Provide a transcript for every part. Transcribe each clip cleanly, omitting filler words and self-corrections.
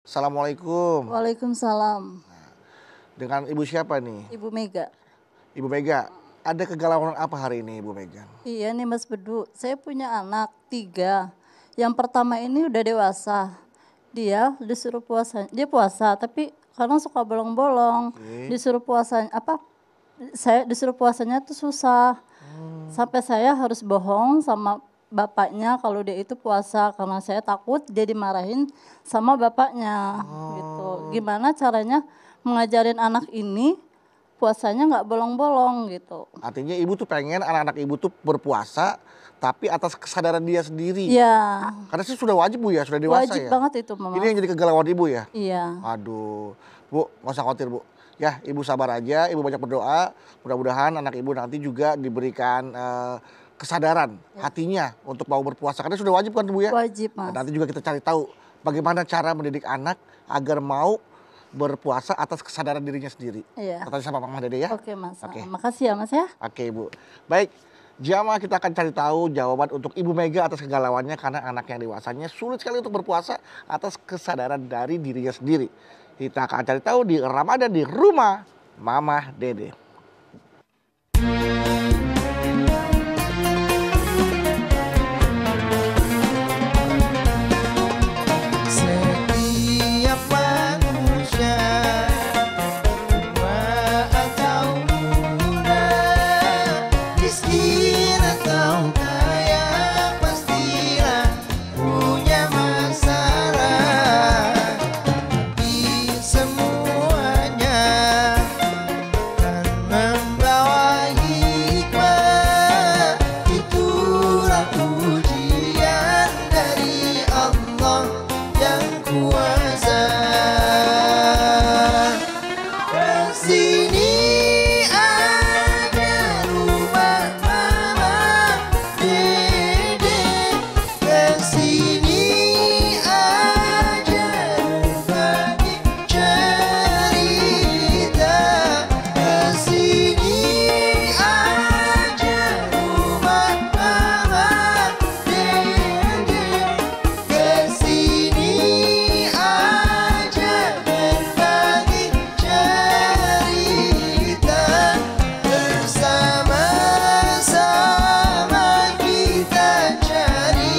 Assalamualaikum. Waalaikumsalam. Dengan Ibu siapa nih? Ibu Mega. Ibu Mega, ada kegalauan apa hari ini Ibu Mega? Iya nih Mas Bedu, saya punya anak 3. Yang pertama ini udah dewasa. Dia disuruh puasa, dia puasa tapi kadang suka bolong-bolong. Disuruh puasanya saya disuruh puasanya tuh susah. Sampai saya harus bohong sama bapaknya kalau dia itu puasa karena saya takut dia dimarahin sama bapaknya gitu. Gimana caranya mengajarin anak ini puasanya nggak bolong-bolong gitu. Artinya Ibu tuh pengen anak-anak Ibu tuh berpuasa tapi atas kesadaran dia sendiri. Iya. Karena sih sudah wajib Bu ya, sudah dewasa Wajib ya. banget itu Mama. Ini yang jadi kegalauan Ibu ya? Iya. Aduh, Bu nggak usah khawatir Bu. Ya Ibu sabar aja, Ibu banyak berdoa. Mudah-mudahan anak Ibu nanti juga diberikan kesadaran hatinya untuk mau berpuasa. Karena sudah wajib kan Bu ya? Wajib Mas. Dan nanti juga kita cari tahu bagaimana cara mendidik anak agar mau berpuasa atas kesadaran dirinya sendiri. Iya. Tanya sama Mama Dede ya. Oke Mas. Oke. Makasih ya Mas ya. Oke Ibu. Baik, jamaah kita akan cari tahu jawaban untuk Ibu Mega atas kegalauannya karena anak yang dewasanya sulit sekali untuk berpuasa atas kesadaran dari dirinya sendiri. Kita akan cari tahu di Ramadan di rumah Mama Dede. Setiap manusia tua atau muda, miskin atau kaya, pastilah punya masalah. Tapi semuanya kan membawa hikmah. Itulah ujian dari Allah yang kuasa. Kesini ada rumah Mama Dede, kesini aja berbagi cerita, kesini aja rumah Mama Dede, kesini aja berbagi cerita, bersama-sama kita cari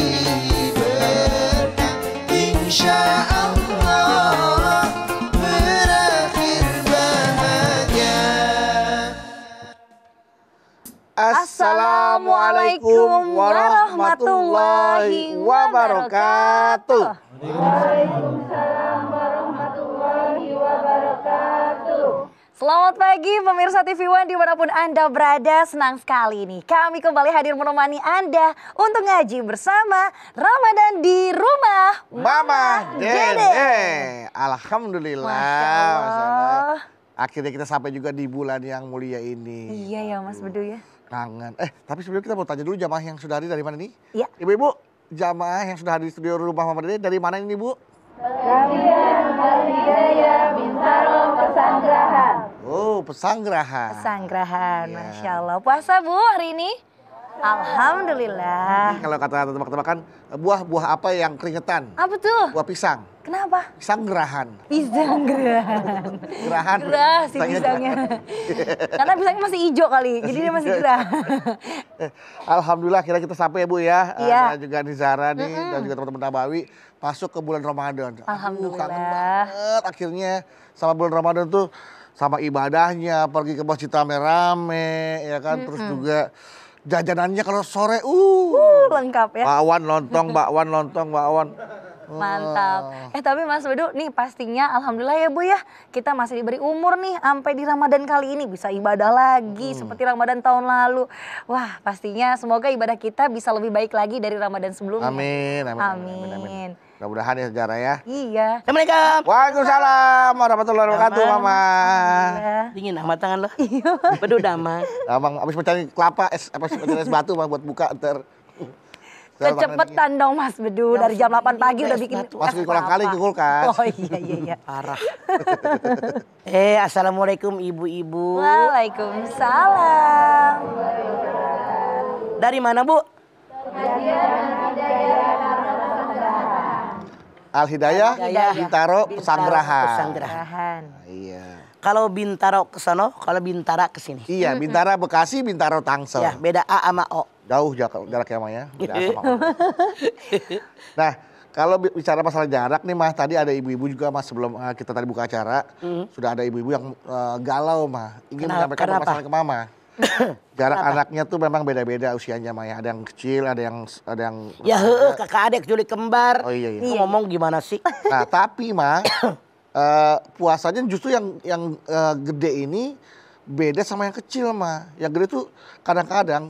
berkah, insya Allah berakhir bahagia. Assalamualaikum warahmatullahi wabarakatuh. Selamat pagi pemirsa TV One dimanapun Anda berada, senang sekali nih kami kembali hadir menemani Anda untuk ngaji bersama Ramadan di rumah Mama Dede. Dede. Alhamdulillah. Masya Allah. Masya Allah. Akhirnya kita sampai juga di bulan yang mulia ini. Iya ya Mas Bedu ya. Kangen. Tapi sebelum kita mau tanya dulu jamaah yang sudah hadir dari mana nih? Iya. Ibu-ibu, jamaah yang sudah hadir di studio rumah Mama Dede dari mana ini Bu? Oh, Pesanggerahan. Pesanggerahan, Iya. Masya Allah. Puasa Bu hari ini? Alhamdulillah. Kalau kata tebak-tebakan, buah apa yang keringetan? Apa tuh? Buah pisang. Kenapa? Pisang gerahan. Pisang gerahan. Gerahan. Gerah sih Pisangnya pisangnya. Karena pisangnya masih hijau kali, jadi dia masih gerah. Alhamdulillah kira kita sampai ya Bu ya. Iya. Dan juga Nizara nih dan juga teman-teman Nabawi masuk ke bulan Ramadan. Alhamdulillah. Kangen banget akhirnya sama bulan Ramadan tuh, sama ibadahnya, pergi ke masjid rame-rame ya kan, terus juga jajanannya kalau sore Lengkap ya. bakwan lontong, bakwan. Mantap. Tapi Mas Bedu nih pastinya alhamdulillah ya Bu ya. Kita masih diberi umur nih sampai di Ramadan kali ini bisa ibadah lagi seperti Ramadan tahun lalu. Wah, pastinya semoga ibadah kita bisa lebih baik lagi dari Ramadan sebelumnya. Amin. Mudah-mudahan ya sejarah ya. Iya. Assalamualaikum. Waalaikumsalam warahmatullahi wabarakatuh Mama. Dingin amat tangan lo. Bedu damai. Abang abis mencari kelapa, es batu Bang, buat buka ntar. Kecepetan dong Mas Bedu, dari jam 8 pagi udah bikin Masukin kolang kali ke kulkas. Oh iya. Parah. Assalamualaikum ibu-ibu. Waalaikumsalam. Dari mana Bu? Al-Hidayah, Al-Hidayah, Bintaro, Pesanggerahan. Pesanggerahan. Nah, iya. Kalau Bintaro ke sono, kalau Bintara ke sini. Iya, Bintara Bekasi, Bintaro Tangsel. Ya, beda A sama O. Jauh jaraknya mah ya. Beda sama orang. Nah, kalau bicara masalah jarak nih Mah, tadi ada ibu-ibu juga Mas sebelum kita tadi buka acara, sudah ada ibu-ibu yang galau Mah, ingin menyampaikan masalah ke Mama. Jarak anaknya tuh memang beda-beda usianya Mah ya. Ada yang kecil, ada yang Ya heeh, kakak adik Juli kembar. Oh iya. Lu ngomong gimana sih? Nah, tapi Mah puasanya justru yang gede ini beda sama yang kecil Mah. Yang gede tuh kadang-kadang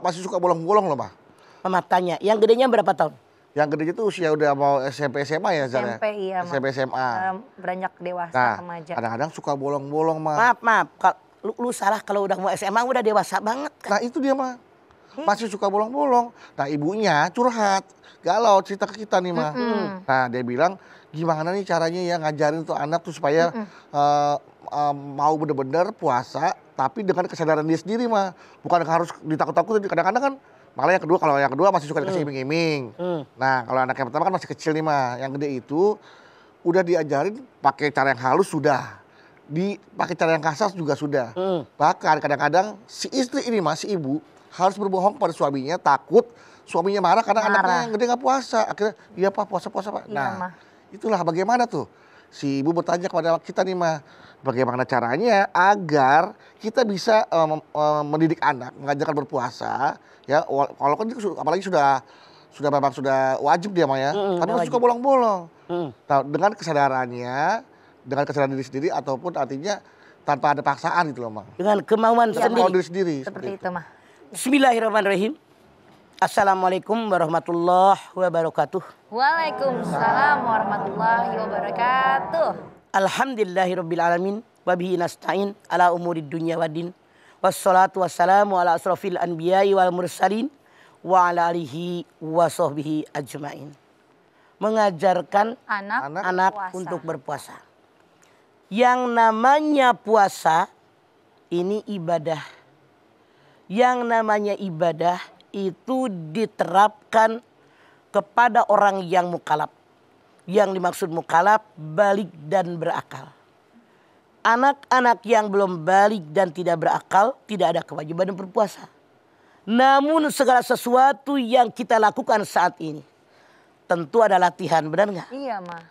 masih suka bolong-bolong loh Mah. Mama tanya, yang gedenya berapa tahun? Yang gedenya tuh usia udah mau SMP SMA ya Zara? SMP iya, Mak. SMP SMA. Beranjak dewasa Nah, remaja. kadang-kadang suka bolong-bolong Mah. Maaf, lu salah kalau udah mau SMA udah dewasa banget kan. Nah itu dia Mah. Masih suka bolong-bolong. Nah ibunya curhat. Galau cerita ke kita nih Mah. Nah dia bilang gimana nih caranya ya ngajarin tuh anak tuh supaya mau bener-bener puasa. Tapi dengan kesadaran dia sendiri Mah. Bukan harus ditakut-takutin. Kadang-kadang kan malah kalau yang kedua masih suka dikasih iming-iming. Nah kalau anak yang pertama kan masih kecil nih Mah. Yang gede itu udah diajarin pakai cara yang halus sudah. Pakai cara yang kasar juga sudah. Bahkan kadang-kadang si istri ini Mah, si ibu harus berbohong pada suaminya, takut suaminya marah karena anaknya yang gede nggak puasa. Akhirnya, iya Pak, puasa-puasa Pak. Iya, Nah, Mah. itulah bagaimana tuh. Si ibu bertanya kepada kita nih Mah, bagaimana caranya agar kita bisa mendidik anak, mengajarkan berpuasa. Ya, kalau kan apalagi sudah memang sudah wajib dia Mah ya. Tapi masih suka bolong-bolong. Nah, dengan kesadarannya, dengan kesadaran diri sendiri ataupun artinya tanpa ada paksaan gitu loh Mah. Dengan kemauan Kemauan sendiri. diri sendiri. Seperti itu mah. Bismillahirrahmanirrahim. Assalamualaikum warahmatullahi wabarakatuh. Waalaikumsalam warahmatullahi wabarakatuh. Alhamdulillahirabbil alamin wa bihi nasta'in ala umuri dunya waddin. Wassalatu wassalamu ala asrofil anbiya'i wal mursalin wa ala alihi wa sahbihi ajmain. Mengajarkan anak puasa. untuk berpuasa. Yang namanya puasa ini ibadah. Yang namanya ibadah itu diterapkan kepada orang yang mukallaf. Yang dimaksud mukallaf balik dan berakal. Anak-anak yang belum balik dan tidak berakal tidak ada kewajiban berpuasa. Namun segala sesuatu yang kita lakukan saat ini tentu ada latihan, benar nggak? Iya mah.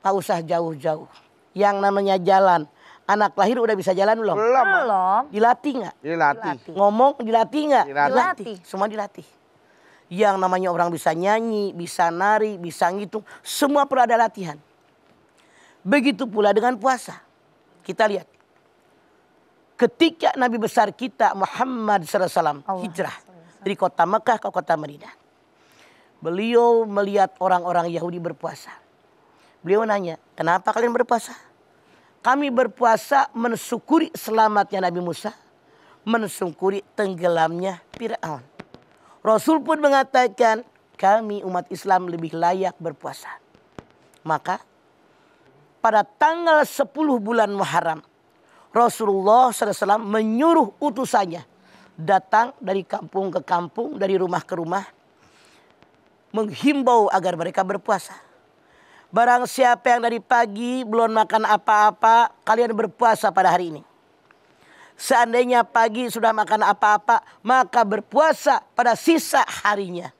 Tak usah jauh-jauh. Yang namanya jalan. Anak lahir udah bisa jalan belum? Belum. Dilatih nggak? Dilatih. Ngomong dilatih nggak? Dilatih. Semua dilatih. Yang namanya orang bisa nyanyi, bisa nari, bisa ngitung. Semua perlu ada latihan. Begitu pula dengan puasa. Kita lihat. Ketika Nabi besar kita Muhammad SAW hijrah dari kota Mekah ke kota Madinah. Beliau melihat orang-orang Yahudi berpuasa. Beliau nanya, kenapa kalian berpuasa? Kami berpuasa mensyukuri selamatnya Nabi Musa. Mensyukuri tenggelamnya Fir'aun. Rasul pun mengatakan, kami umat Islam lebih layak berpuasa. Maka pada tanggal 10 bulan Muharram, Rasulullah SAW menyuruh utusannya datang dari kampung ke kampung, dari rumah ke rumah, menghimbau agar mereka berpuasa. Barang siapa yang dari pagi belum makan apa-apa, kalian berpuasa pada hari ini. Seandainya pagi sudah makan apa-apa, maka berpuasa pada sisa harinya.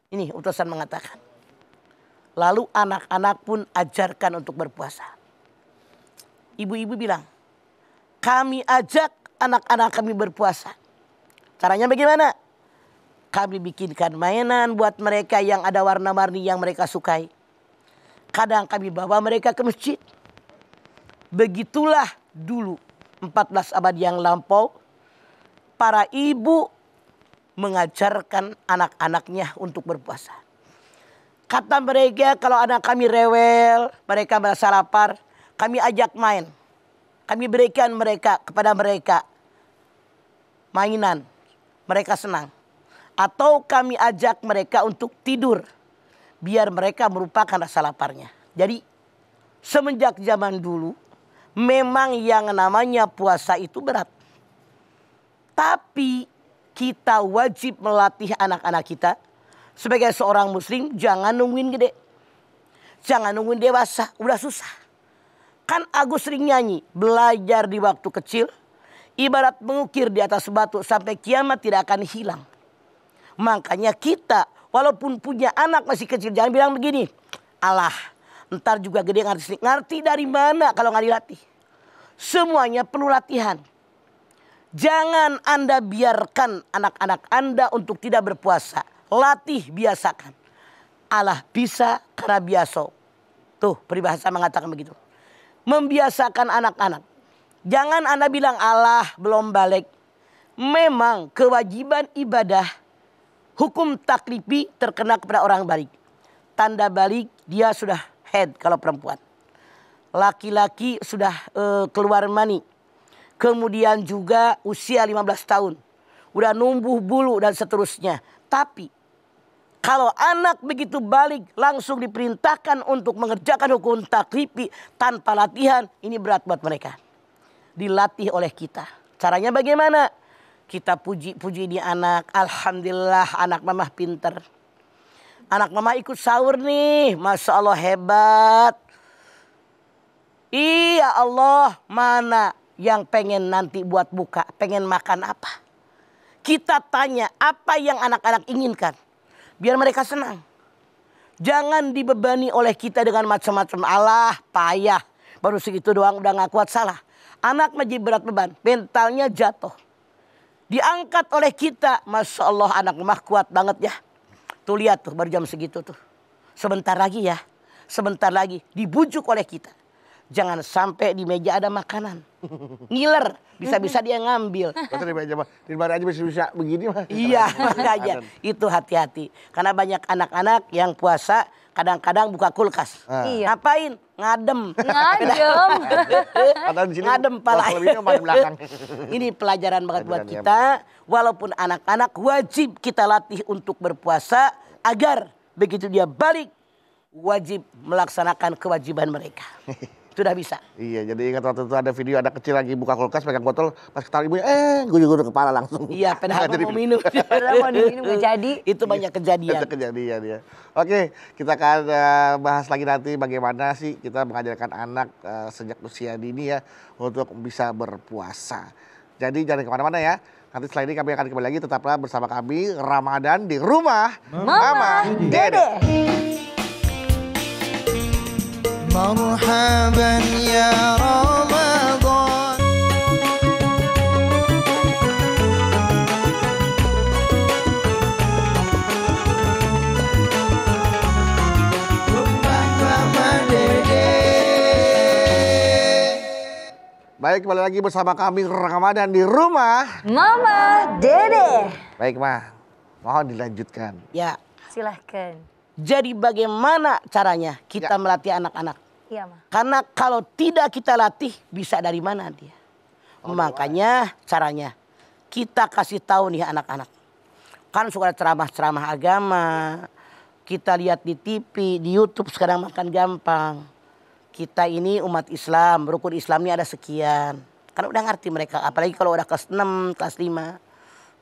Ini utusan mengatakan. Lalu anak-anak pun ajarkan untuk berpuasa. Ibu-ibu bilang, kami ajak anak-anak kami berpuasa. Caranya bagaimana? Kami bikinkan mainan buat mereka yang ada warna-warni yang mereka sukai. Kadang kami bawa mereka ke masjid. Begitulah dulu 14 abad yang lampau. Para ibu mengajarkan anak-anaknya untuk berpuasa. Kata mereka kalau anak kami rewel, mereka merasa lapar. Kami ajak main. Kami berikan kepada mereka mainan. Mereka senang. Atau kami ajak mereka untuk tidur. Biar mereka merupakan rasa laparnya. Jadi semenjak zaman dulu memang yang namanya puasa itu berat. Tapi kita wajib melatih anak-anak kita. Sebagai seorang muslim jangan nungguin gede. Jangan nungguin dewasa, udah susah. Kan Agus sering nyanyi, belajar di waktu kecil, ibarat mengukir di atas batu sampai kiamat tidak akan hilang. Makanya kita walaupun punya anak masih kecil, jangan bilang begini, alah ntar juga gede ngerti. Ngerti dari mana kalau nggak dilatih? Semuanya perlu latihan. Jangan Anda biarkan anak-anak Anda untuk tidak berpuasa. Latih, biasakan. Allah bisa karena biasa. Tuh peribahasa mengatakan begitu. Membiasakan anak-anak. Jangan Anda bilang Allah belum balik. Memang kewajiban ibadah hukum taklifi terkena kepada orang balik. Tanda balik dia sudah head kalau perempuan. Laki-laki sudah keluar mani. Kemudian juga usia 15 tahun. Udah numbuh bulu dan seterusnya. Tapi kalau anak begitu balik langsung diperintahkan untuk mengerjakan hukum taklifi tanpa latihan, ini berat buat mereka. Dilatih oleh kita. Caranya bagaimana? Kita puji-puji di anak. Alhamdulillah anak mamah pinter. Anak mama ikut sahur nih. Masya Allah hebat. Iya Allah, mana yang pengen nanti buat buka? Pengen makan apa? Kita tanya apa yang anak-anak inginkan. Biar mereka senang. Jangan dibebani oleh kita dengan macam-macam. Allah payah. Baru segitu doang udah gak kuat, salah. Anak menjadi berat beban. Mentalnya jatuh. Diangkat oleh kita. Masya Allah anak mah kuat banget ya. Tuh lihat tuh baru jam segitu tuh. Sebentar lagi ya. Sebentar lagi dibujuk oleh kita. Jangan sampai di meja ada makanan. Ngiler. Bisa-bisa dia ngambil. Betul di meja mah. Di mana aja bisa begini mah. Iya makanya. Itu hati-hati. Karena banyak anak-anak yang puasa kadang-kadang buka kulkas. Iya. Ngapain? Ngadem. Ngadem. Padahal di sini Ngadem pala. lebihnya paling belakang. Ini pelajaran banget buat Pelajaran, ya, kita. Walaupun anak-anak wajib kita latih untuk berpuasa. Agar begitu dia balik. Wajib melaksanakan kewajiban mereka. Sudah bisa. Iya, jadi ingat waktu itu ada video anak kecil lagi buka kulkas pegang botol, pas ketahuan ibunya, gugur kepala langsung. Iya, padahal mau minum. Padahal mau diminum gak jadi. Itu banyak kejadian. Itu kejadian ya. Oke, kita akan bahas lagi nanti bagaimana sih kita mengajarkan anak sejak usia dini ya untuk bisa berpuasa. Jadi jangan kemana-mana ya. Nanti setelah ini kami akan kembali lagi, tetaplah bersama kami Ramadan di rumah Mama Dede. مرحبا يا رمضان Mama Dede. Baik, kembali lagi bersama kami Ramadan di rumah Mama Dede. Baik, Ma. Mohon dilanjutkan. Ya. Silahkan. Jadi bagaimana caranya kita melatih anak-anak? Iya, Ma. Karena kalau tidak kita latih, bisa dari mana dia? Makanya caranya kita kasih tahu nih anak-anak. Kan suka ada ceramah-ceramah agama. Kita lihat di TV, di YouTube sekarang makan gampang. Kita ini umat Islam, rukun Islam ini ada sekian. Kan udah ngerti mereka, apalagi kalau udah kelas 6, kelas 5.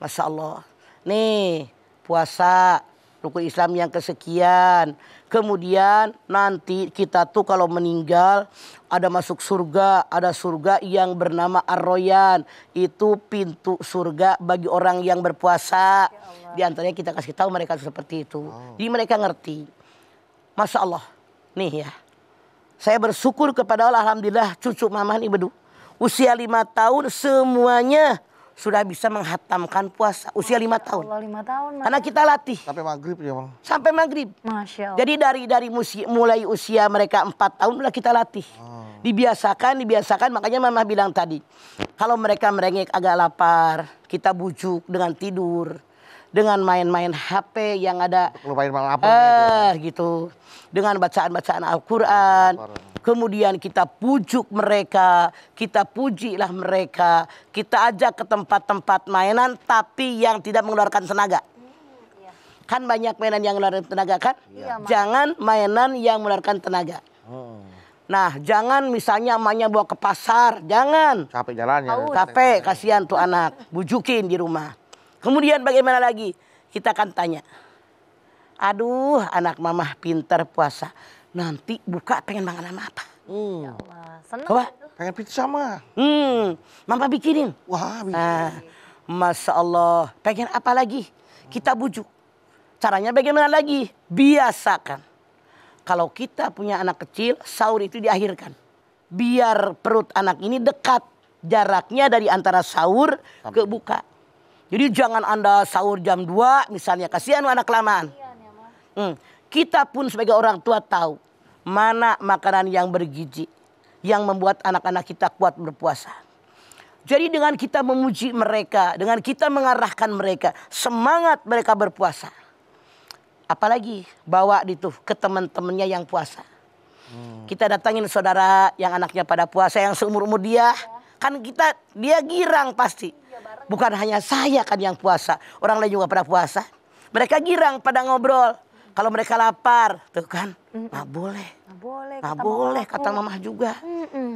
Masya Allah. Nih, puasa. Rukun Islam yang kesekian. Kemudian nanti kita tuh kalau meninggal ada masuk surga. Ada surga yang bernama Ar-Royan. Itu pintu surga bagi orang yang berpuasa. Di antaranya kita kasih tahu mereka seperti itu. Jadi mereka ngerti. Masya Allah. Nih ya. Saya bersyukur kepada Allah. Alhamdulillah cucu mama nih bedu. Usia 5 tahun semuanya sudah bisa menghatamkan puasa. Usia 5 tahun. Allah 5 tahun, Mas. Karena kita latih. Sampai maghrib ya, Bang. Sampai maghrib. Masya Allah. Jadi mulai usia mereka 4 tahun udah kita latih. Dibiasakan. Makanya mama bilang tadi. Kalau mereka merengek agak lapar. Kita bujuk dengan tidur. Dengan main-main HP yang ada. Lupain malam apa gitu. Dengan bacaan-bacaan Al-Quran. Kemudian kita pujuk mereka, kita pujilah mereka, kita ajak ke tempat-tempat mainan tapi yang tidak mengeluarkan tenaga. Kan banyak mainan yang mengeluarkan tenaga kan? Iya, Mak. Jangan mainan yang mengeluarkan tenaga. Nah, jangan misalnya emaknya bawa ke pasar, jangan. Capek jalannya. Capek, kasihan tuh anak, bujukin di rumah. Kemudian bagaimana lagi? Kita akan tanya. Aduh, anak mamah pintar puasa. nanti buka pengen makan apa? Wah, seneng Coba. itu. Pengen pizza mah. Mama bikinin. Wah, bisa. Nah, Masya Allah. Pengen apa lagi? Kita bujuk. Caranya bagaimana lagi? Biasakan. Kalau kita punya anak kecil, sahur itu diakhirkan. Biar perut anak ini dekat. Jaraknya dari antara sahur ke buka. Jadi jangan Anda sahur jam 2 misalnya. Kasihan anak kelamaan. Kita pun sebagai orang tua tahu. Mana makanan yang bergizi. Yang membuat anak-anak kita kuat berpuasa. Jadi dengan kita memuji mereka. Dengan kita mengarahkan mereka. Semangat mereka berpuasa. Apalagi bawa itu ke teman-temannya yang puasa. Kita datangin saudara yang anaknya pada puasa. Yang seumur-umur dia. Kan dia girang pasti. Bukan hanya saya kan yang puasa. Orang lain juga pada puasa. Mereka girang pada ngobrol. Kalau mereka lapar, tuh kan, nggak boleh. Nggak boleh, kata mama juga.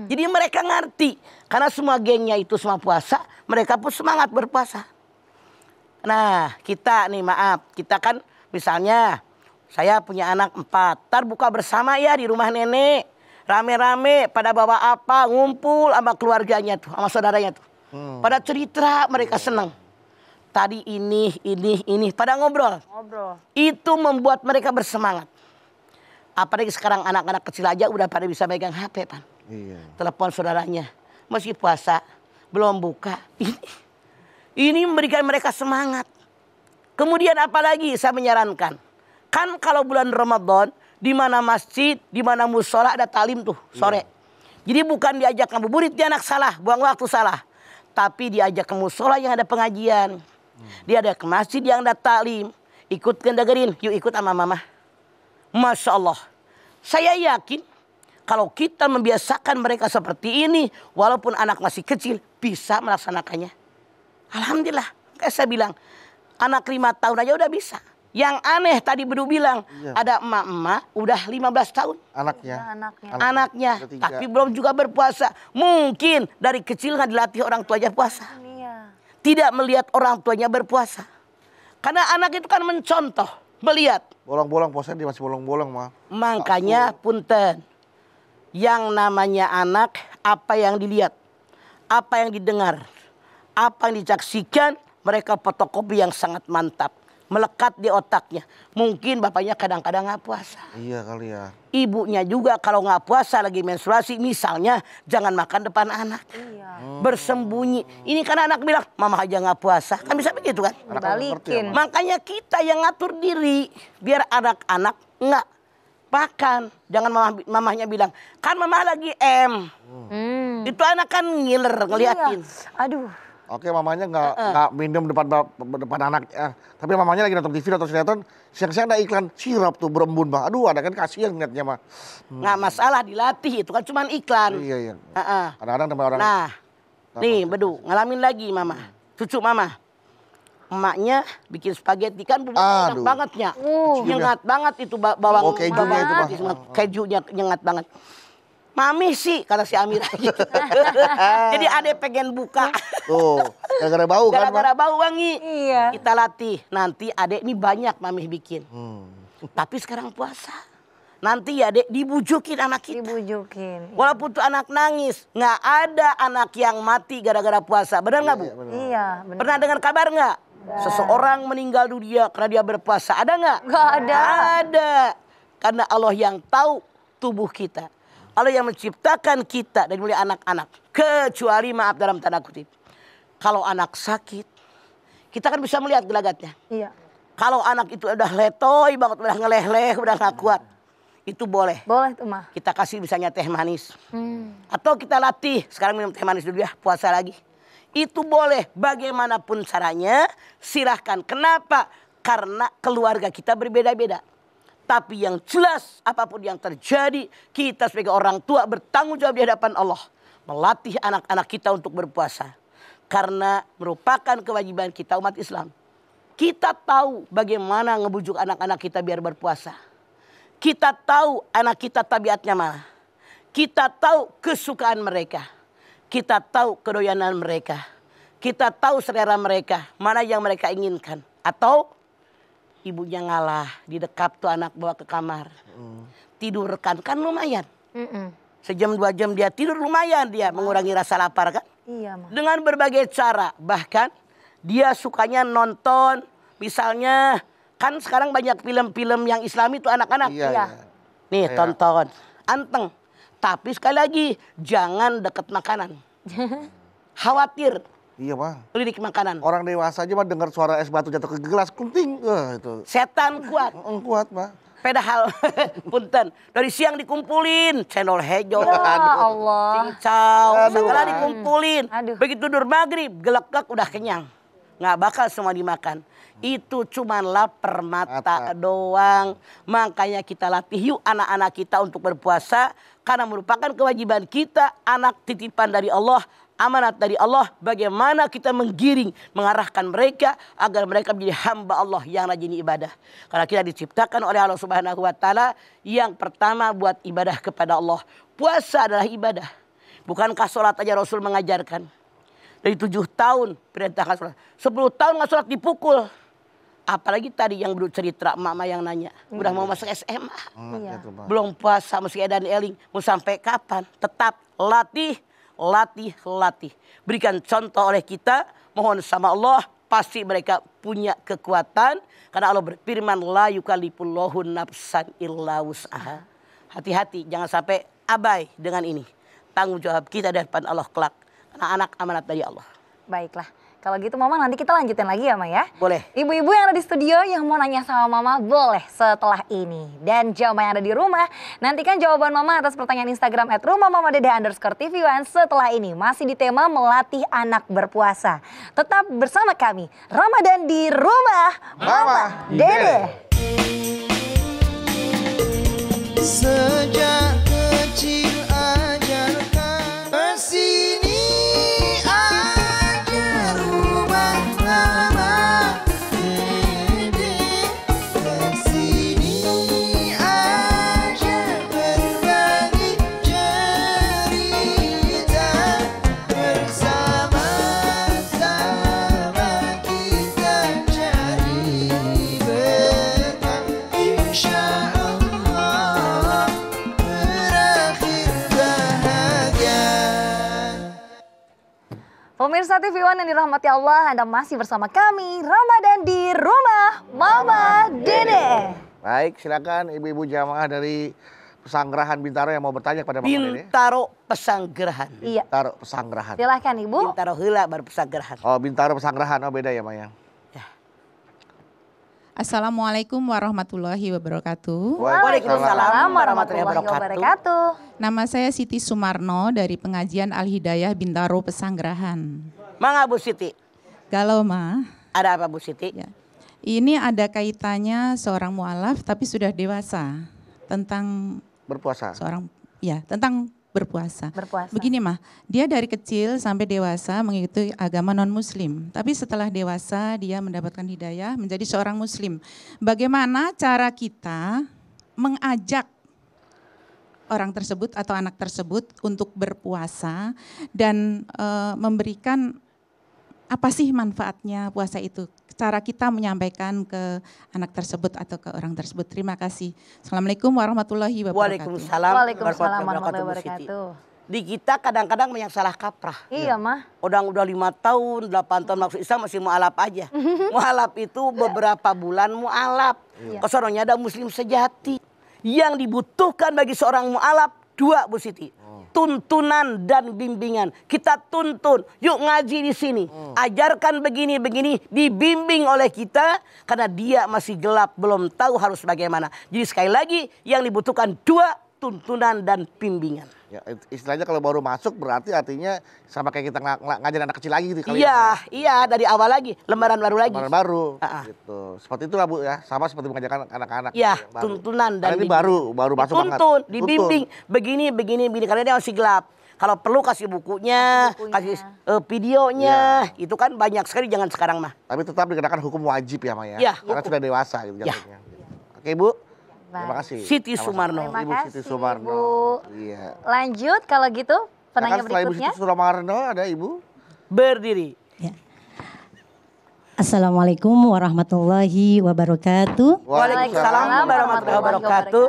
Jadi mereka ngerti. Karena semua gengnya itu semua puasa, mereka pun semangat berpuasa. Nah, kita nih maaf, kita kan misalnya, saya punya anak 4. Ntar buka bersama ya di rumah nenek. Rame-rame pada bawa apa, ngumpul sama keluarganya tuh, sama saudaranya tuh. Pada cerita, mereka senang. Tadi ini, pada ngobrol. Itu membuat mereka bersemangat. Apalagi sekarang anak-anak kecil aja udah pada bisa megang HP, Pan. Iya. Telepon saudaranya. Masih puasa, belum buka. Ini memberikan mereka semangat. Kemudian apalagi saya menyarankan. Kan kalau bulan Ramadan, di mana masjid, di mana musola ada talim tuh sore. Jadi bukan diajak ngabuburit dia anak salah, buang waktu salah. Tapi diajak ke musola yang ada pengajian. Dia ada ke masjid yang ada taklim. Ikut dengerin, yuk ikut sama mama. Masya Allah. Saya yakin kalau kita membiasakan mereka seperti ini. Walaupun anak masih kecil, bisa melaksanakannya. Alhamdulillah. Kayak saya bilang, anak 5 tahun aja udah bisa. Yang aneh tadi Bedu bilang, ada emak-emak udah 15 tahun. Anaknya. Anaknya, tapi belum juga berpuasa. Mungkin dari kecil nggak dilatih orang tuanya puasa. Tidak melihat orang tuanya berpuasa. Karena anak itu kan mencontoh, melihat. Bolong-bolong, puasanya dia masih bolong-bolong mah. Makanya punten. Yang namanya anak, apa yang dilihat, apa yang didengar, apa yang disaksikan, mereka fotokopi yang sangat mantap. Melekat di otaknya. Mungkin bapaknya kadang-kadang nggak puasa. Iya kali ya. Ibunya juga kalau nggak puasa lagi menstruasi, misalnya jangan makan depan anak. Bersembunyi. Ini karena anak bilang, mama aja nggak puasa. Kan bisa begitu kan? Dibalikin. Makanya kita yang ngatur diri. Biar anak-anak nggak makan. Jangan mamahnya bilang, kan mama lagi Itu anak kan ngiler ngeliatin. Aduh. Oke, mamanya nggak minum depan anaknya. Tapi mamanya lagi nonton TV atau sinetron, siang-siang ada iklan sirap tuh berembun bang. Aduh, ada kan kasihan ngeliatnya mah. Nggak masalah dilatih, itu kan cuma iklan. Iya. Kadang-kadang teman orang. Nah, nih Bedu, ngalamin lagi mama. Cucu mama. Emaknya bikin spaghetti kan enak banget ya. Nyengat banget itu bawang. Oh, kejunya itu, Pak. Kejunya nyengat banget. Mami sih, kata si Amira gitu. Jadi adek pengen buka. Tuh, gara-gara bau kan. Gara-gara bau wangi. Iya. Kita latih. Nanti adek ini banyak mami bikin. Tapi sekarang puasa. Nanti ya dek dibujukin anak kita. Dibujukin. Walaupun tuh anak nangis. Nggak ada anak yang mati gara-gara puasa. Benar nggak Bu? Iya, benar. Pernah dengar kabar nggak? Seseorang meninggal dunia karena dia berpuasa. Ada nggak? Nggak ada. Ada. Karena Allah yang tahu tubuh kita. Allah yang menciptakan kita dari mulai anak-anak. Kecuali maaf dalam tanda kutip. Kalau anak sakit, kita kan bisa melihat gelagatnya. Iya. Kalau anak itu udah letoy banget, udah ngeleh-leh, udah gak kuat. Itu boleh. Boleh tuh mah. Kita kasih misalnya teh manis. Atau kita latih, sekarang minum teh manis dulu ya, puasa lagi. Itu boleh, bagaimanapun caranya, silahkan. Kenapa? Karena keluarga kita berbeda-beda. Tapi yang jelas apapun yang terjadi, kita sebagai orang tua bertanggung jawab di hadapan Allah. Melatih anak-anak kita untuk berpuasa. Karena merupakan kewajiban kita umat Islam. Kita tahu bagaimana ngebujuk anak-anak kita biar berpuasa. Kita tahu anak kita tabiatnya mana. Kita tahu kesukaan mereka. Kita tahu kedoyanan mereka. Kita tahu selera mereka. Mana yang mereka inginkan. Atau ibunya ngalah, didekap tuh anak bawa ke kamar. tidurkan, kan lumayan. Mm-mm. Sejam 2 jam dia tidur lumayan dia mengurangi rasa lapar kan. Iya, Ma. Dengan berbagai cara, bahkan dia sukanya nonton, misalnya kan sekarang banyak film-film yang Islami itu anak-anak. Iya, Iya. iya. Nih Kayak- tonton, anteng. Tapi sekali lagi jangan deket makanan. Khawatir Iya, mah. lirik makanan. Orang dewasa aja mah dengar suara es batu jatuh ke gelas, kunting. Itu. Setan kuat. Kuat, mah. Padahal, punten, dari siang dikumpulin, cendol hejo, Ya Allah. cincau, Aduh. segala dikumpulin. Aduh. Begitu tidur maghrib, gelekek udah kenyang. Nggak bakal semua dimakan. Itu cuma lapar mata doang. Makanya kita latih yuk anak-anak kita untuk berpuasa. Karena merupakan kewajiban kita, anak titipan dari Allah. Amanat dari Allah, bagaimana kita menggiring, mengarahkan mereka agar mereka menjadi hamba Allah yang rajin ibadah. Karena kita diciptakan oleh Allah Subhanahu wa taala yang pertama buat ibadah kepada Allah. Puasa adalah ibadah. Bukankah sholat aja Rasul mengajarkan? Dari 7 tahun perintahkan sholat. 10 tahun nggak sholat dipukul. Apalagi tadi yang bercerita mama yang nanya. Udah mau masuk SMA. Iya. Gitu, Mah. Belum puasa meski edan eling. Mau sampai kapan? Tetap latih. Latih. Berikan contoh oleh kita. Mohon sama Allah. Pasti mereka punya kekuatan. Karena Allah berfirman. La yukallifullahu nafsan illa wus'aha. Hati-hati. Jangan sampai abai dengan ini. Tanggung jawab kita di depan Allah kelak. Karena anak amanat dari Allah. Baiklah. Kalau gitu Mama nanti kita lanjutin lagi ya Ma ya. Boleh. Ibu-ibu yang ada di studio yang mau nanya sama Mama boleh setelah ini. Dan jamaah yang ada di rumah, nantikan jawaban Mama atas pertanyaan Instagram @rumahmamadede_tv1 setelah ini. Masih di tema melatih anak berpuasa. Tetap bersama kami, Ramadan di Rumah Mama Dede. Sejak kecil ajarkan kesini aja rumah mama Dede. Kesini aja berbagi cerita bersama-sama kita cari berkah insya Allah berakhir bahagia. Pemirsa TV1 yang dirahmati Allah, Anda masih bersama kami, Ramadan di Rumah Mama Dede. Baik, silakan ibu-ibu jamaah dari Pesanggerahan Bintaro yang mau bertanya kepada Mama Dede. Bintaro Pesanggerahan. Iya, Bintaro Pesanggerahan. silahkan Ibu. Bintaro heula baru Pesanggerahan. Oh, Bintaro Pesanggerahan. Oh, beda ya, Maya. Assalamualaikum warahmatullahi wabarakatuh. Waalaikumsalam warahmatullahi wabarakatuh. Nama saya Siti Sumarno dari Pengajian Al-Hidayah Bintaro Pesanggerahan. Mangga Bu Siti. Galau Ma, Ada apa Bu Siti? ya. Ini ada kaitannya seorang mualaf tapi sudah dewasa tentang Berpuasa. tentang berpuasa. Berpuasa. Begini Mah, dia dari kecil sampai dewasa mengikuti agama non-muslim. Tapi setelah dewasa dia mendapatkan hidayah menjadi seorang muslim. Bagaimana cara kita mengajak orang tersebut atau anak tersebut untuk berpuasa dan memberikan apa sih manfaatnya puasa itu? Cara kita menyampaikan ke anak tersebut atau ke orang tersebut. Terima kasih. Assalamualaikum warahmatullahi wabarakatuh. Waalaikumsalam Waalaikumsalam warahmatullahi Bu Siti. wabarakatuh. Di kita kadang-kadang banyak salah kaprah. Iya Mah. Orang udah 5 tahun, 8 tahun masuk Islam masih mualaf aja. Mualaf itu beberapa bulan mualaf. Kesononya ada muslim sejati. Yang dibutuhkan bagi seorang mualaf 2 Bu Siti. Tuntunan dan bimbingan. Kita tuntun, yuk ngaji di sini. Ajarkan begini-begini, dibimbing oleh kita karena dia masih gelap, belum tahu harus bagaimana. Jadi sekali lagi yang dibutuhkan 2, tuntunan dan bimbingan. Ya, istilahnya kalau baru masuk berarti artinya sama kayak kita ngajarin anak kecil lagi gitu kali Iya, dari awal lagi, lembaran baru lagi. Lembaran baru Ah. gitu. Seperti itulah Bu ya, sama seperti mengajarkan anak-anak. Ya, yang baru. tuntunan dan Karena ini baru masuk banget. Dituntun, dibimbing, begini karena dia masih gelap. Kalau perlu kasih bukunya, kasih videonya, itu kan banyak sekali, jangan sekarang mah. Tapi tetap dikenakan hukum wajib ya Maya. Ya, Karena hukum. sudah dewasa gitu Ya. jatuhnya. Oke Bu, terima Baik. kasih. Siti Sama-sama. Sumarno. Terima Ibu Siti kasih, Sumarno. Bu. Iya. Lanjut kalau gitu penanya Setelah Ibu berikutnya. Siti Sumarno ada Ibu. Berdiri. Assalamualaikum warahmatullahi wabarakatuh. Waalaikumsalam warahmatullahi wabarakatuh.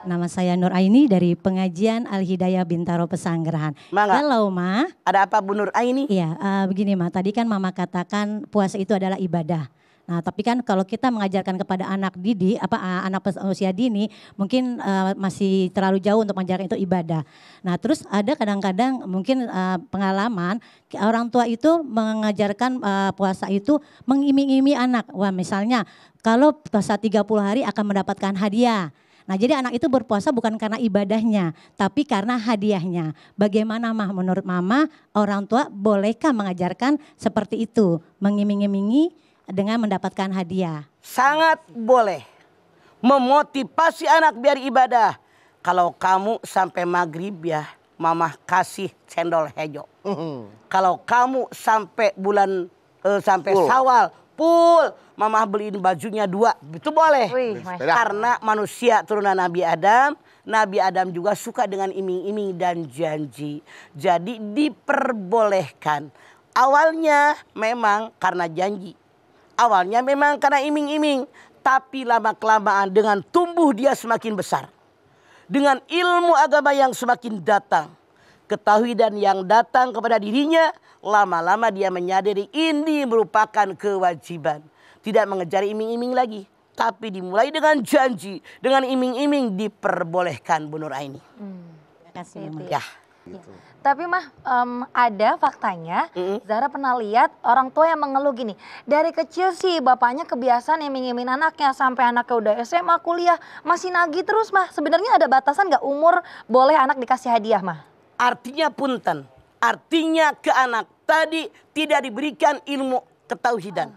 Nama saya Nur Aini dari pengajian Al Hidayah Bintaro Pesanggerahan. Mangga. Halo Ma. Ada apa Bu Nur Aini? Iya, begini Ma. Tadi kan Mama katakan puasa itu adalah ibadah. Nah, tapi kan kalau kita mengajarkan kepada anak didik, anak usia dini, mungkin masih terlalu jauh untuk mengajarkan itu ibadah. Nah, terus ada kadang-kadang mungkin pengalaman orang tua itu mengajarkan puasa itu mengiming-imingi anak. Wah, misalnya kalau puasa 30 hari akan mendapatkan hadiah. Nah, jadi anak itu berpuasa bukan karena ibadahnya, tapi karena hadiahnya. Bagaimana menurut Mama, orang tua bolehkah mengajarkan seperti itu, mengiming-imingi dengan mendapatkan hadiah? Sangat boleh. Memotivasi anak biar ibadah. Kalau kamu sampai maghrib ya, Mama kasih cendol hejo. Kalau kamu sampai bulan sampai Syawal, full, Mama beliin bajunya 2. Itu boleh. Wih, Karena manusia turunan Nabi Adam juga suka dengan iming-iming dan janji. Jadi diperbolehkan. Awalnya memang karena janji. Awalnya memang karena iming-iming, tapi lama-kelamaan dengan tumbuh dia semakin besar. Dengan ilmu agama yang semakin datang, ketahuidan yang datang kepada dirinya, lama-lama dia menyadari ini merupakan kewajiban. Tidak mengejar iming-iming lagi, tapi dimulai dengan janji, dengan iming-iming diperbolehkan Bu Nur Aini. Terima kasih Mama. Ya. Gitu. Tapi Mah ada faktanya, Zahra pernah lihat orang tua yang mengeluh gini. Dari kecil sih bapaknya kebiasaan iming-iming anaknya sampai anaknya udah SMA, kuliah, masih nagih terus Mah. Sebenarnya ada batasan nggak umur boleh anak dikasih hadiah Mah? Artinya punten, artinya ke anak tadi tidak diberikan ilmu ketauhidan.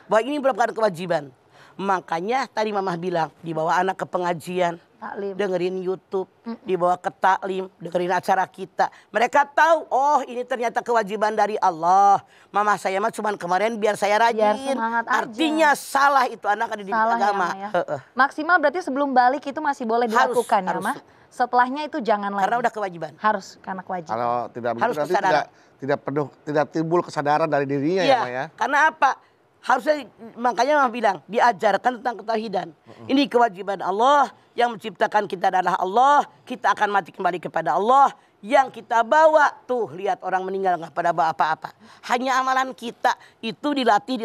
Bahwa ini merupakan kewajiban. Makanya tadi Mama bilang dibawa anak ke pengajian. Taklim. Dengerin YouTube, dibawa ke taklim, dengerin acara kita. Mereka tahu, oh ini ternyata kewajiban dari Allah. Mama saya mah cuman kemarin biar saya rajin. Biar semangat aja. Artinya salah itu anak ada di Salah agama. ya, Ma, ya. Maksimal berarti sebelum balik itu masih boleh dilakukan ya harus. Mah? Setelahnya itu jangan lagi. Karena udah kewajiban. Harus, karena kewajiban. Kalau tidak begitu Harus nanti kesadaran. tidak timbul kesadaran dari dirinya ya, Ma ya. Karena apa? Harusnya makanya Mama bilang diajarkan tentang ketauhidan. Ini kewajiban Allah, yang menciptakan kita adalah Allah, kita akan mati kembali kepada Allah. Yang kita bawa tuh lihat orang meninggal nggak pada bawa apa-apa. Hanya amalan kita itu dilatih,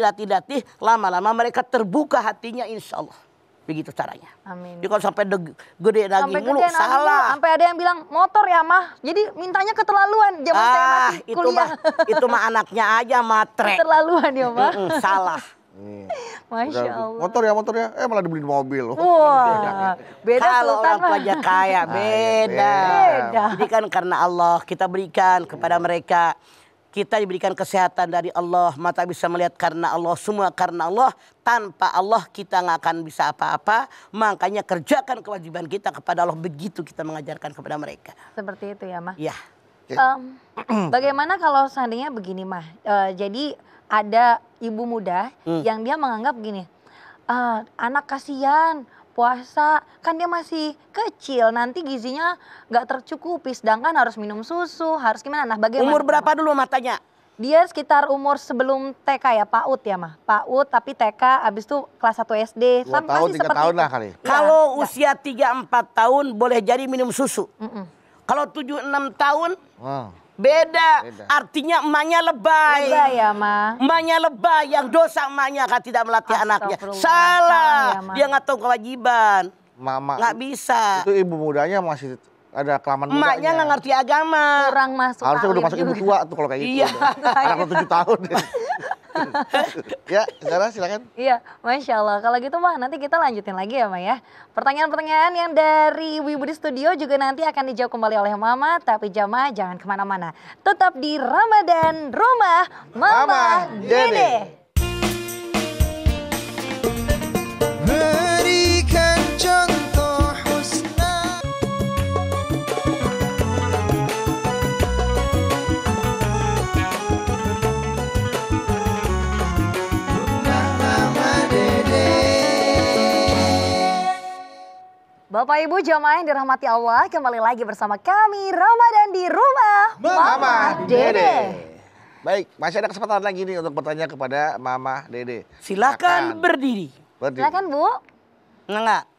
lama-lama mereka terbuka hatinya insya Allah. Begitu caranya. Amin. Jadi kalau sampai gede lagi Sampai mulu gede nangis mulu, salah. sampai ada yang bilang motor ya Mah. Jadi mintanya keterlaluan. Zaman saya masih kuliah. Itu mah anaknya aja matre. Keterlaluan ya Mah. Salah. Masya Allah. Motor ya, malah dibeliin mobil. Wah, beda Kalau Sultan orang Mah. tuanya kaya beda. Beda. Jadi kan karena Allah kita berikan kepada mereka. Kita diberikan kesehatan dari Allah, mata bisa melihat karena Allah, semua karena Allah. Tanpa Allah kita nggak akan bisa apa-apa. Makanya kerjakan kewajiban kita kepada Allah, begitu kita mengajarkan kepada mereka. Seperti itu ya Mah. Ya. Bagaimana kalau seandainya begini Mah, jadi ada ibu muda yang dia menganggap gini, anak kasihan puasa kan dia masih kecil, nanti gizinya nggak tercukupi, sedangkan harus minum susu, harus gimana? Nah bagaimana? Umur berapa dulu matanya? Dia sekitar umur sebelum TK ya, PAUD ya Mah, PAUD tapi TK abis itu kelas 1 SD. 2 tahun, 3 tahun lah kali. Kalau usia 3-4 tahun boleh jadi minum susu. Kalau 7-6 tahun beda. Artinya emaknya lebay. Lebay ya Mah. Emaknya lebay, yang dosa emaknya kan tidak melatih anaknya. Astagfirullah. Salah, Ya, Ma. dia nggak tahu kewajiban. Mama Nggak bisa. itu ibu mudanya masih ada kelamaan mudanya. Emaknya nggak ngerti agama. Kurang masuk Harusnya udah taklim masuk ibu juga. tua tuh kalau kayak gitu. Iya. Anak lo 7 tahun. Ya, Zara silakan. Iya, Masya Allah. Kalau gitu Mah nanti kita lanjutin lagi ya Mah ya. Pertanyaan-pertanyaan yang dari Wibu di studio juga nanti akan dijawab kembali oleh Mama. Tapi jamaah jangan kemana-mana. Tetap di Ramadan Rumah Mama Dede. Berikan contoh husna. Mama Dede. Bapak Ibu jamaah yang dirahmati Allah, kembali lagi bersama kami Ramadan di Rumah Mama Dede. Baik, masih ada kesempatan lagi nih untuk bertanya kepada Mama Dede. Silakan berdiri. Berdiri. Silakan Bu. Enggak.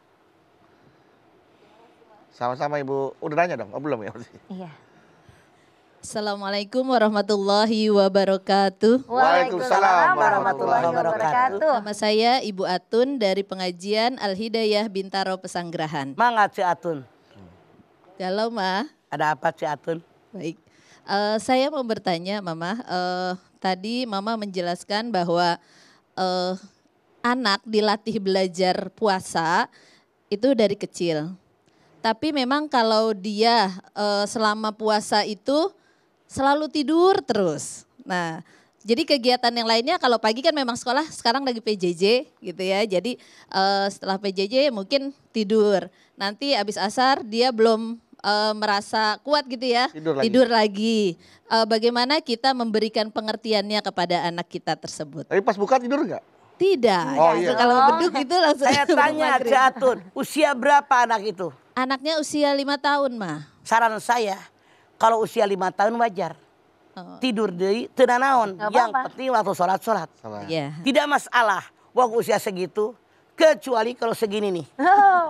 Sama-sama Ibu. Udah nanya dong? Oh belum ya? Iya. Assalamualaikum warahmatullahi wabarakatuh. Waalaikumsalam warahmatullahi wabarakatuh. Nama saya Ibu Atun dari pengajian Al-Hidayah Bintaro Pesanggerahan. Mangga Cik Atun. Galau Ma. Ada apa Cik Atun? Baik. Saya mau bertanya Mama, tadi Mama menjelaskan bahwa anak dilatih belajar puasa itu dari kecil. Tapi memang kalau dia selama puasa itu selalu tidur terus. Nah, jadi kegiatan yang lainnya kalau pagi kan memang sekolah sekarang lagi PJJ gitu ya. Jadi setelah PJJ mungkin tidur. Nanti habis asar dia belum merasa kuat gitu ya. Tidur lagi. Bagaimana kita memberikan pengertiannya kepada anak kita tersebut? Tapi pas buka tidur nggak? Tidak. Oh, iya. Kalau beduk itu langsung. Saya tanya Cik Atun, usia berapa anak itu? Anaknya usia 5 tahun mah. Saran saya, kalau usia 5 tahun wajar. Tidur deui teu nanaon. Yang penting waktu sholat. Iya. Tidak masalah waktu usia segitu. Kecuali kalau segini nih.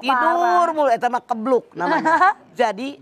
Tidur mulu, eta mah kebluk namanya. Jadi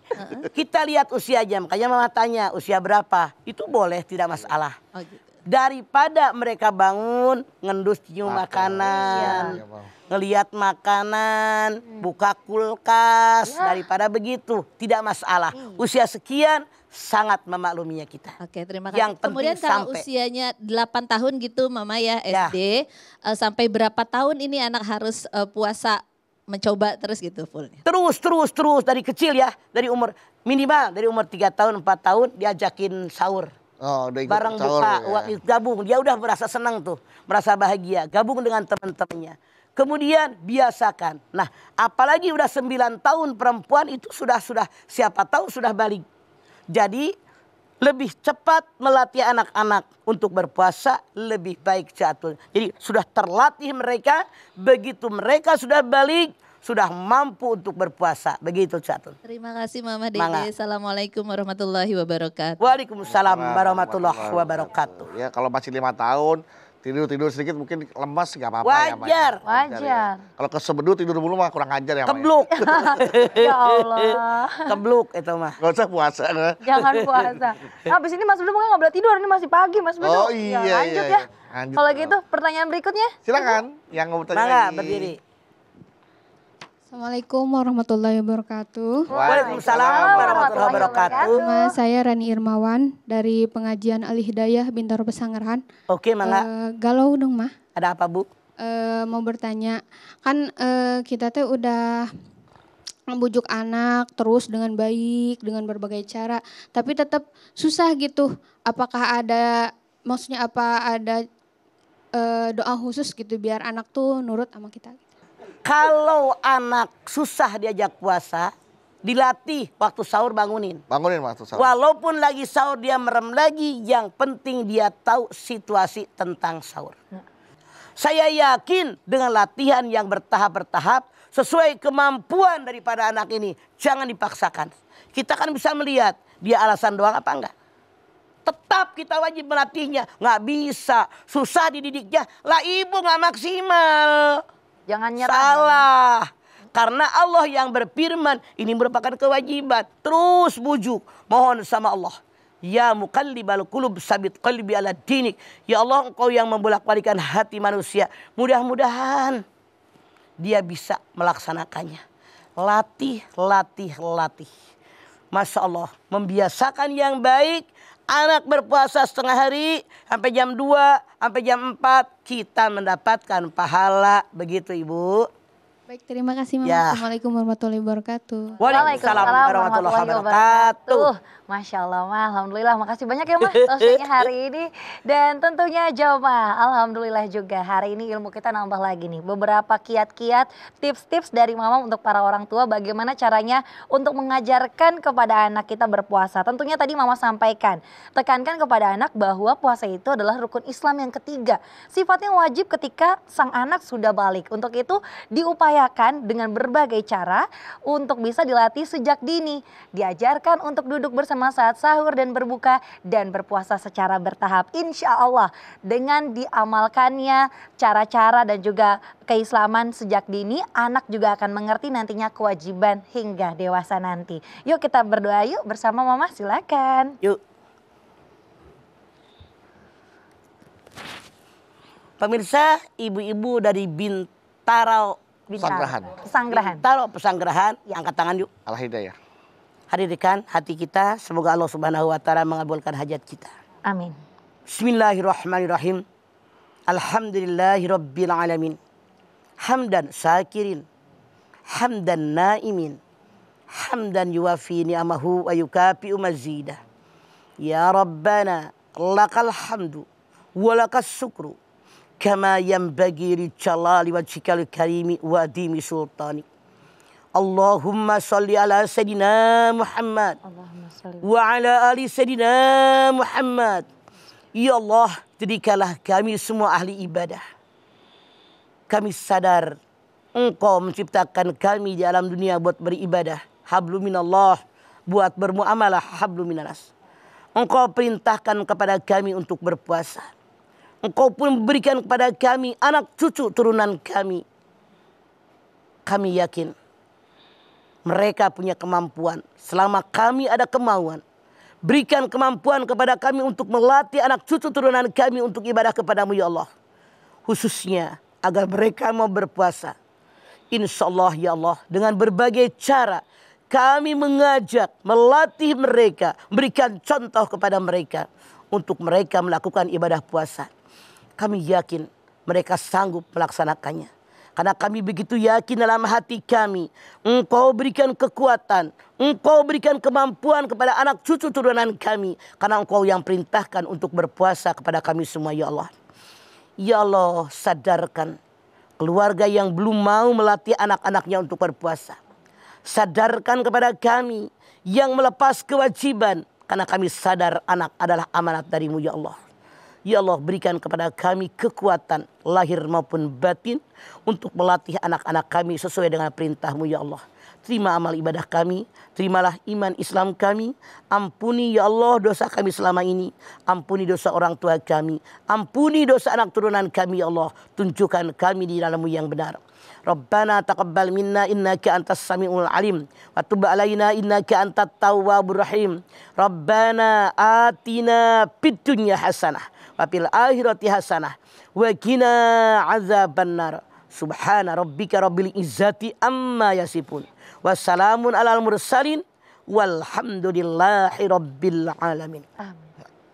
kita lihat usia aja. Makanya Mama tanya usia berapa. Itu boleh, tidak masalah. Oh, gitu. Daripada mereka bangun, ngendus cium makanan. Ngelihat makanan, buka kulkas, daripada begitu. Tidak masalah. Usia sekian sangat memakluminya kita. Oke, terima kasih. Yang penting Kemudian kalau sampai. usianya 8 tahun gitu Mama ya SD, sampai berapa tahun ini anak harus puasa mencoba terus gitu fullnya? Terus dari kecil ya, dari umur minimal dari umur 3 tahun 4 tahun diajakin sahur. Oh, udah ikut Bareng sahur buka, ya. gabung, dia udah merasa senang tuh, merasa bahagia, gabung dengan teman-temannya. Kemudian biasakan. Nah, apalagi udah 9 tahun perempuan itu sudah siapa tahu sudah balik. Jadi lebih cepat melatih anak-anak untuk berpuasa lebih baik Catul. Jadi sudah terlatih mereka, begitu mereka sudah balik, sudah mampu untuk berpuasa. Begitu Catul. Terima kasih Mama Dede. Assalamualaikum warahmatullahi wabarakatuh. Waalaikumsalam warahmatullahi wabarakatuh. Ya kalau masih 5 tahun tidur sedikit mungkin lemas nggak apa-apa ya. Ma, Wajar. ya. Wajar. Kalau kesebedu tidur mulu mah kurang ajar ya. Ma, ya. Kebluk. Ya Allah. Kebluk itu mah. Gak usah puasa. Jangan puasa. Habis ini Mas Bedu mungkin nggak boleh tidur, ini masih pagi Mas Bedu. Oh iya, lanjut iya. ya. Lanjut. Kalau gitu pertanyaan berikutnya. Silakan yang mau bertanya Mangga lagi. berdiri. Assalamualaikum warahmatullahi wabarakatuh. Waalaikumsalam warahmatullahi wabarakatuh. Nama saya Rani Irmawan dari pengajian Al-Hidayah Bintaro Pesanggerahan. Oke, Mangga. Galau dong mah. Ada apa, Bu? Mau bertanya, kan kita tuh udah membujuk anak terus dengan baik, dengan berbagai cara, tapi tetap susah gitu. Apakah ada, maksudnya apa ada doa khusus gitu biar anak tuh nurut sama kita? Kalau anak susah diajak puasa, dilatih waktu sahur bangunin. Bangunin waktu sahur. Walaupun lagi sahur dia merem lagi, yang penting dia tahu situasi tentang sahur. Saya yakin dengan latihan yang bertahap-bertahap sesuai kemampuan daripada anak ini. Jangan dipaksakan. Kita kan bisa melihat dia alasan doang apa enggak. Tetap kita wajib melatihnya. Nggak bisa. Susah dididiknya. Lah ibu nggak maksimal. Jangan nyerah. Salah. Karena Allah yang berfirman. Ini merupakan kewajiban. Terus bujuk. Mohon sama Allah. Ya muqallibal qulub sabit qalbi ala dinik. Ya Allah, engkau yang membolak-balikan hati manusia. Mudah-mudahan dia bisa melaksanakannya. Latih. Masya Allah. Membiasakan yang baik. Anak berpuasa setengah hari sampai jam 2, sampai jam 4. Kita mendapatkan pahala. Begitu Ibu. Baik, terima kasih Mama. Ya. Assalamualaikum warahmatullahi wabarakatuh. Waalaikumsalam warahmatullahi wabarakatuh. Masya Allah, Ma. Alhamdulillah. Makasih banyak ya, Ma, tausiahnya hari ini. Dan tentunya jamaah, alhamdulillah juga hari ini ilmu kita nambah lagi nih. Beberapa kiat-kiat, tips-tips dari Mama untuk para orang tua bagaimana caranya untuk mengajarkan kepada anak kita berpuasa. Tentunya tadi Mama sampaikan, tekankan kepada anak bahwa puasa itu adalah rukun Islam yang ketiga. Sifatnya wajib ketika sang anak sudah balik. Untuk itu diupayakan dengan berbagai cara untuk bisa dilatih sejak dini. Diajarkan untuk duduk bersama bersama saat sahur dan berbuka dan berpuasa secara bertahap. Insya Allah dengan diamalkannya cara-cara dan juga keislaman sejak dini, anak juga akan mengerti nantinya kewajiban hingga dewasa nanti. Yuk kita berdoa yuk bersama Mama, silakan. Yuk. Pemirsa, ibu-ibu dari Bintaro Pesanggerahan, angkat tangan yuk. Al-Hidayah. Hadirkan hati kita, semoga Allah Subhanahu wa taala mengabulkan hajat kita. Amin. Bismillahirrahmanirrahim. Alhamdulillahirabbil alamin. Hamdan syakirin, hamdan naimin, hamdan yuwafi ni'amahu wa yukafi'u mazidah. Ya Rabbana, lakal hamdu wa lakas syukru kama yanbaghi li jalali wajhikal karimi wa adimi sultanik. Allahumma salli ala Sayyidina Muhammad wa ala ali Sayyidina Muhammad. Ya Allah, jadikanlah kami semua ahli ibadah. Kami sadar Engkau menciptakan kami di alam dunia buat beribadah. Hablum minallah, buat bermuamalah hablum minanas. Engkau perintahkan kepada kami untuk berpuasa. Engkau pun memberikan kepada kami anak cucu turunan kami. Kami yakin mereka punya kemampuan. Selama kami ada kemauan, berikan kemampuan kepada kami untuk melatih anak cucu turunan kami untuk ibadah kepadamu ya Allah. Khususnya agar mereka mau berpuasa. Insya Allah ya Allah, dengan berbagai cara kami mengajak, melatih mereka, memberikan contoh kepada mereka untuk mereka melakukan ibadah puasa. Kami yakin mereka sanggup melaksanakannya. Karena kami begitu yakin dalam hati kami. Engkau berikan kekuatan. Engkau berikan kemampuan kepada anak cucu turunan kami. Karena Engkau yang perintahkan untuk berpuasa kepada kami semua ya Allah. Ya Allah, sadarkan keluarga yang belum mau melatih anak-anaknya untuk berpuasa. Sadarkan kepada kami yang melepas kewajiban. Karena kami sadar anak adalah amanat darimu ya Allah. Ya Allah, berikan kepada kami kekuatan lahir maupun batin untuk melatih anak-anak kami sesuai dengan perintah-Mu ya Allah. Terima amal ibadah kami, terimalah iman Islam kami. Ampuni ya Allah dosa kami selama ini. Ampuni dosa orang tua kami. Ampuni dosa anak turunan kami ya Allah. Tunjukkan kami di dalam-Mu yang benar. Rabbana taqabbal minna innaka antas samiul alim wa tub alaina innaka antat tawwabur rahim. Rabbana atina fid dunya hasanah wa fil akhirati hasanah wa qina azabannar. Subhana rabbika rabbil izzati amma yasifun. Wassalamun alal mursalin walhamdulillahi rabbil alamin. Amin.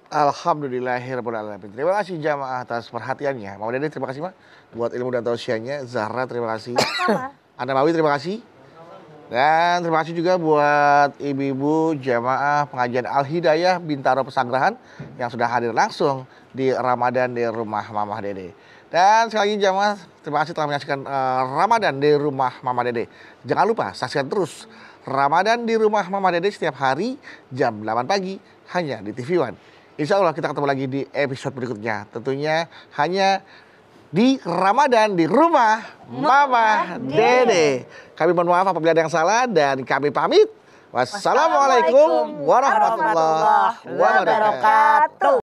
Alhamdulillahirrahmanirrahim. Terima kasih jamaah atas perhatiannya. Mama Dede terima kasih Mak buat ilmu dan tausiahnya. Zahra terima kasih. Anda Mawi terima kasih. Dan terima kasih juga buat ibu-ibu jamaah pengajian Al-Hidayah Bintaro Pesanggerahan yang sudah hadir langsung di Ramadan di rumah Mama Dede. Dan sekali lagi jamaah terima kasih telah menyaksikan Ramadan di rumah Mama Dede. Jangan lupa saksikan terus Ramadan di rumah Mama Dede setiap hari jam 8 pagi hanya di TV One. Insya Allah kita ketemu lagi di episode berikutnya. Tentunya hanya di Ramadan di rumah Mama Dede. Kami mohon maaf apabila ada yang salah dan kami pamit. Wassalamualaikum warahmatullahi wabarakatuh.